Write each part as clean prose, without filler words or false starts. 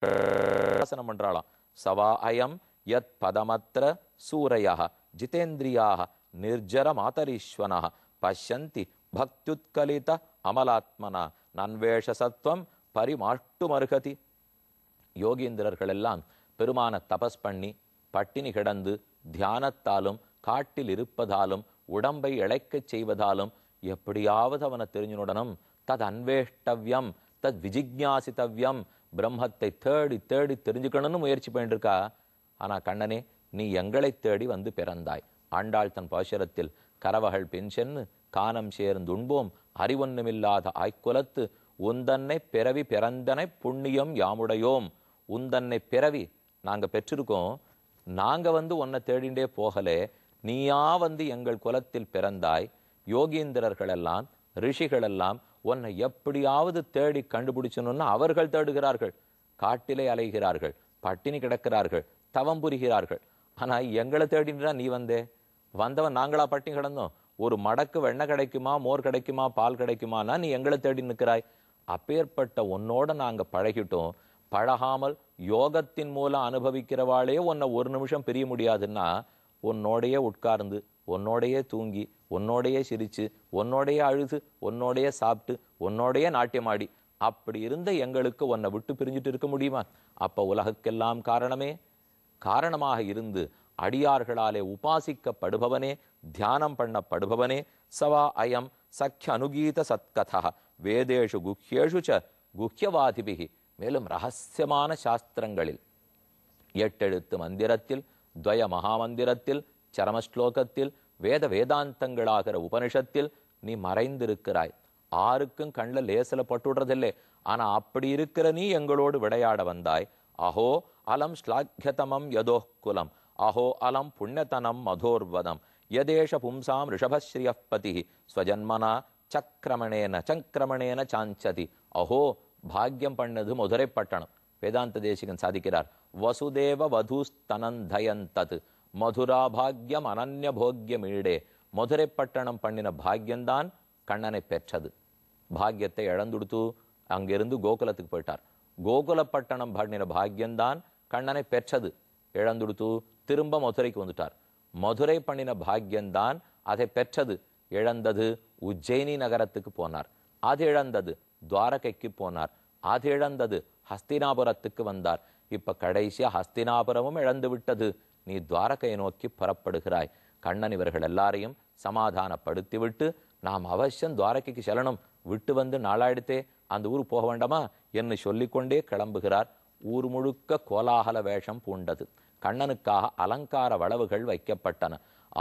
பண்றாளாம். சவா அயம் யத் பதமத்ர சூரையா ஜிதேந்திரியாக நிர்ஜர மாதரீஸ்வனா பஷ்யந்தி பக்தியுத்கலித அமலாத்மனா நன்வேஷ சத்வம் பரிமாஷ்டுமர்ஹதி. யோகீந்திரர்கள் எல்லாம் பெருமான தபஸ் பண்ணி பட்டினி கிடந்து தியானத்தாலும் காட்டில் இருப்பதாலும் உடம்பை இழைக்கச் செய்வதாலும் எப்படியாவது அவனை தெரிஞ்சுடணும். தத் அன்வேஷ்டவ்யம் தத் விஜிக்ஞாசித்தவ்யம், பிரம்மத்தை தேடி தேடி தெரிஞ்சுக்கணும்னு முயற்சி பண்ணிட்டு இருக்கா. ஆனா கண்ணனே, நீ எங்களை தேடி வந்து பிறந்தாய். ஆண்டாள் தன் பாசுரத்தில் கரவகள் பென்ஷன்னு கானம் சேர்ந்துண்போம் அறிவொன்னுமில்லாத ஆய்க்குலத்து உந்தன்னை பிறவி பிறந்தனை புண்ணியம் யாமுடையோம். உந்தன்னை பிறவி நாங்க பெற்றிருக்கோம், நாங்க வந்து உன்னை தேடிண்டே போகலே, நீயா வந்து எங்கள் குலத்தில் பிறந்தாய். யோகீந்திரர்கள் எல்லாம் ரிஷிகள் எல்லாம் உன்னை எப்படியாவது தேடி கண்டுபிடிச்சணும்னு அவர்கள் தேடுகிறார்கள். காட்டிலே அலைகிறார்கள், பட்டினி கிடக்கிறார்கள், தவம் புரிகிறார்கள். ஆனா எங்களை தேடின்றா நீ வந்தவன் நாங்களா பட்டினி கிடந்தோம்? ஒரு மடக்கு வெண்ணெய் கிடைக்குமா, மோர் கிடைக்குமா, பால் கிடைக்குமானா நீ எங்களை தேடி நிற்கிறாய். அப்பேற்பட்ட உன்னோட நாங்க பழகிட்டோம். பழகாமல் யோகத்தின் மூலம் அனுபவிக்கிறவாளே உன்னை ஒரு நிமிஷம் பிரிய முடியாதுன்னா, உன்னோடையே உட்கார்ந்து உன்னோடையே தூங்கி உன்னோடையே சிரிச்சு உன்னோடையே அழுது உன்னோடையே சாப்பிட்டு உன்னோடையே நாட்டியமாடி அப்படி இருந்த எங்களுக்கு உன்னை விட்டு பிரிஞ்சுட்டு இருக்க முடியுமா? அப்ப உலகுக்கெல்லாம் காரணமாக இருந்து அடியார்களாலே உபாசிக்கப்படுபவனே, தியானம் பண்ணப்படுபவனே, சவா அயம் சக்கிய அனுகீத சத்கதா வேதேஷு குஹ்யேஷு ச குஹ்யவாதிபிகி. மேலும் ரகசியமான சாஸ்திரங்களில் 8 எழுத்து மந்திரத்தில், துவய மகாமந்திரத்தில், சரமஸ்லோகத்தில், வேதாந்தங்களாகிற உபனிஷத்தில் நீ மறைந்திருக்கிறாய். ஆருக்கும் கண்ணில் லேசில பட்டுடுறதில்லை. ஆனா அப்படி இருக்கிற நீ எங்களோடு விளையாட வந்தாய். அஹோ அலம் ஸ்லாக்கியதமம் யதோ குலம் அஹோ அலம் புண்ணியதனம் மதோர்வதம் யதேஷ பும்சாம் ரிஷபஸ்ரீயப்பதி ஸ்வஜன்மனா சங்கிரமணேன சாஞ்சதி. அஹோ பாக்யம் பண்ணது மதுரை பட்டணம். வேதாந்த தேசிகன் சாதிக்கிறார், வசுதேவ வதூஸ்தனந்தயந்தது மதுரா பாக்யம் அனன்ய போக்யம் ஈடே. மதுரை பட்டணம் பண்ணின பாக்யம்தான் கண்ணனை பெற்றது. பாக்யத்தை இழந்துடுத்து அங்கிருந்து கோகுலத்துக்கு போயிட்டார். கோகுல பட்டணம் பண்ணின பாக்யம்தான் கண்ணனை பெற்றது. இழந்துடுத்து திரும்ப மதுரைக்கு வந்துட்டார். மதுரை பண்ணின பாக்யம்தான் அதை பெற்றது. இழந்தது உஜ்ஜயினி நகரத்துக்கு போனார். அது இழந்தது துவாரகைக்கு போனார். அது இழந்தது ஹஸ்தினாபுரத்துக்கு வந்தார். இப்ப கடைசியா ஹஸ்தினாபுரமும் இழந்து விட்டது. நீ துவாரகையை நோக்கி புறப்படுகிறாய். கண்ணன் இவர்கள் எல்லாரையும் சமாதானப்படுத்தி விட்டு, நாம் அவசியம் துவாரகைக்கு செல்லணும், விட்டு வந்து நாளாயிடுத்தே, அந்த ஊர் போக வேண்டாமா என்று சொல்லிக்கொண்டே கிளம்புகிறார். ஊர் முழுக்க கோலாகல வேஷம் பூண்டது. கண்ணனுக்காக அலங்கார வளவுகள் வைக்கப்பட்டன.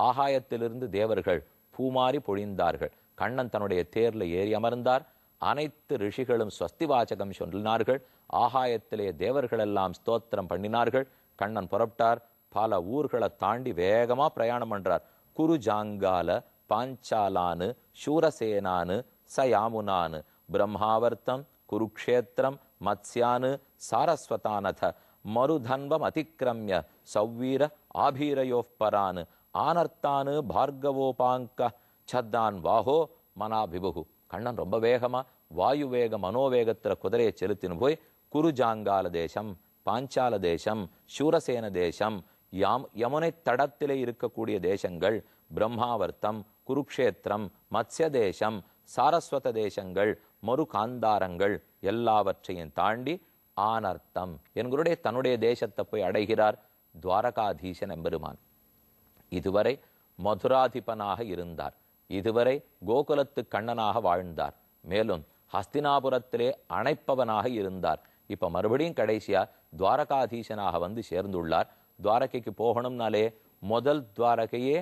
ஆகாயத்திலிருந்து தேவர்கள் பூமாரி பொழிந்தார்கள். கண்ணன் தன்னுடைய தேர்ல ஏறி அமர்ந்தார். அனைத்து ரிஷிகளும் ஸ்வஸ்தி வாசகம் சொன்னார்கள். ஆகாயத்திலே தேவர்கள் எல்லாம் ஸ்தோத்திரம் பண்ணினார்கள். கண்ணன் புறப்பட்டார். பல ஊர்களை தாண்டி வேகமா பிரயாணம் பண்றார். குருஜாங்கால பாஞ்சாலானு சூரசேனானு சயாமுனானு பிரம்மாவர்த்தம் குருக்ஷேத்திரம் மத்ஸ்யானு சாரஸ்வதானத மருதன்வம் அதிக்கிரமிய சவ்வீர ஆபீரயோப்பரானு ஆனர்த்தானு பார்கவோபாங்க சத்தான் வாஹோ மனாபிபுகு. கண்ணன் ரொம்ப வேகமா வாயு வேக மனோவேகத்துல குதிரையை செலுத்தின்னு போய் குருஜாங்கால தேசம், பாஞ்சால தேசம், சூரசேன தேசம், யமுனை தடத்திலே இருக்கக்கூடிய தேசங்கள், பிரம்மாவர்த்தம், குருக்ஷேத்திரம், மத்ஸ்ய தேசம், சாரஸ்வத தேசங்கள், மறு காந்தாரங்கள் எல்லாவற்றையும் தாண்டி ஆனர்த்தம் என்களுடைய தன்னுடைய தேசத்தை போய் அடைகிறார். துவாரகாதீசன் எம்பெருமான் இதுவரை மதுராதிபனாக இருந்தார். இதுவரை கோகுலத்து கண்ணனாக வாழ்ந்தார். மேலும் ஹஸ்தினாபுரத்திலே அணைப்பவனாக இருந்தார். இப்ப மறுபடியும் கடைசியா துவாரகாதீசனாக வந்து சேர்ந்துள்ளார். துவாரகைக்கு போகணும்னாலே முதல் துவாரகையே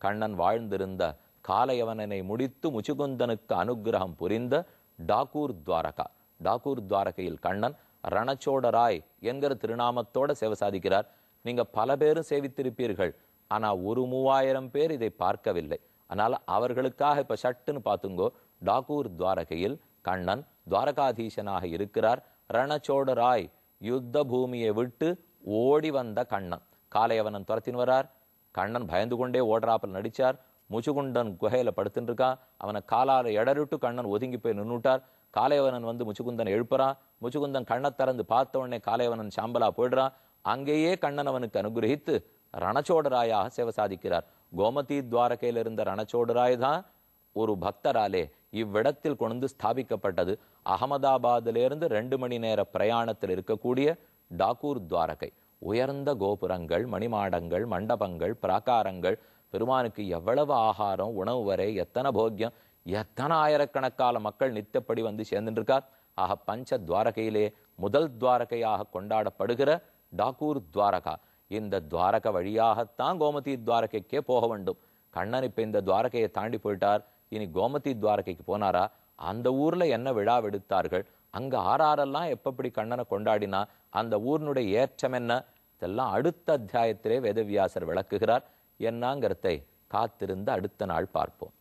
கண்ணன் வாழ்ந்திருந்த காலயவனனை முடித்து முச்சுகுந்தனுக்கு அனுகிரகம் புரிந்த டாக்கூர் துவாரகா. டாக்கூர் துவாரகையில் கண்ணன் ரணச்சோடராய் என்கிற திருநாமத்தோட சேவை சாதிக்கிறார். நீங்க பல பேரும் சேவித்திருப்பீர்கள். ஆனா 3000 பேர் இதை பார்க்கவில்லை. அதனால அவர்களுக்காக இப்ப சட்டுன்னு பார்த்துங்கோ. டாக்கூர் துவாரகையில் கண்ணன் துவாரகாதீசனாக இருக்கிறார். ரணச்சோடராய் யுத்த பூமியை விட்டு ஓடி வந்த கண்ணன். காலையவனன் துரத்தின் வரார். கண்ணன் பயந்து கொண்டே ஓடுறாப்பல் நடிச்சார். முச்சுகுண்டன் குகையில படுத்துட்டு இருக்கா. அவனை காலால எடறிட்டு கண்ணன் ஒதுங்கி போய் நின்னுட்டார். காளையவனன் வந்து முச்சுக்குந்தன் எழுப்புறான். முச்சுக்குந்தன் கண்ணை திறந்து பார்த்த உடனே காளையவனன் சாம்பலா போயிடுறான். அங்கேயே கண்ணன் அவனுக்கு அனுகிரகித்து ரணச்சோடராயாக சேவை சாதிக்கிறார். கோமதி துவாரகையில் இருந்த ரணச்சோடராய் தான் ஒரு பக்தராலே இவ்விடத்தில் கொண்டு ஸ்தாபிக்கப்பட்டது. அகமதாபாத்திலிருந்து 2 மணி நேர பிரயாணத்தில் இருக்கக்கூடிய டாக்கூர் துவாரகை. உயர்ந்த கோபுரங்கள், மணிமாடங்கள், மண்டபங்கள், பிராகாரங்கள், பெருமானுக்கு எவ்வளவு ஆகாரம், உணவு வரை, எத்தனை போக்கியம், எத்தனை ஆயிரக்கணக்கான மக்கள் நித்தப்படி வந்து சேர்ந்துருக்கார். ஆக பஞ்ச துவாரகையிலே முதல் துவாரகையாக கொண்டாடப்படுகிற டாக்கூர் துவாரகா. இந்த துவாரகை வழியாகத்தான் கோமதி துவாரகைக்கே போக வேண்டும். கண்ணன் இப்ப இந்த துவாரகையை தாண்டி போயிட்டார். இனி கோமதி துவாரகைக்கு போனாரா? அந்த ஊர்ல என்ன விழா எடுத்தார்கள், அங்க ஆறாரெல்லாம் எப்படி கண்ணனை கொண்டாடினா, அந்த ஊர்னுடைய ஏற்றம் என்ன, இதெல்லாம் அடுத்த அத்தியாயத்திலே வேதவியாசர் விளக்குகிறார். என்னங்கிறதை காத்திருந்து அடுத்த நாள் பார்ப்போம்.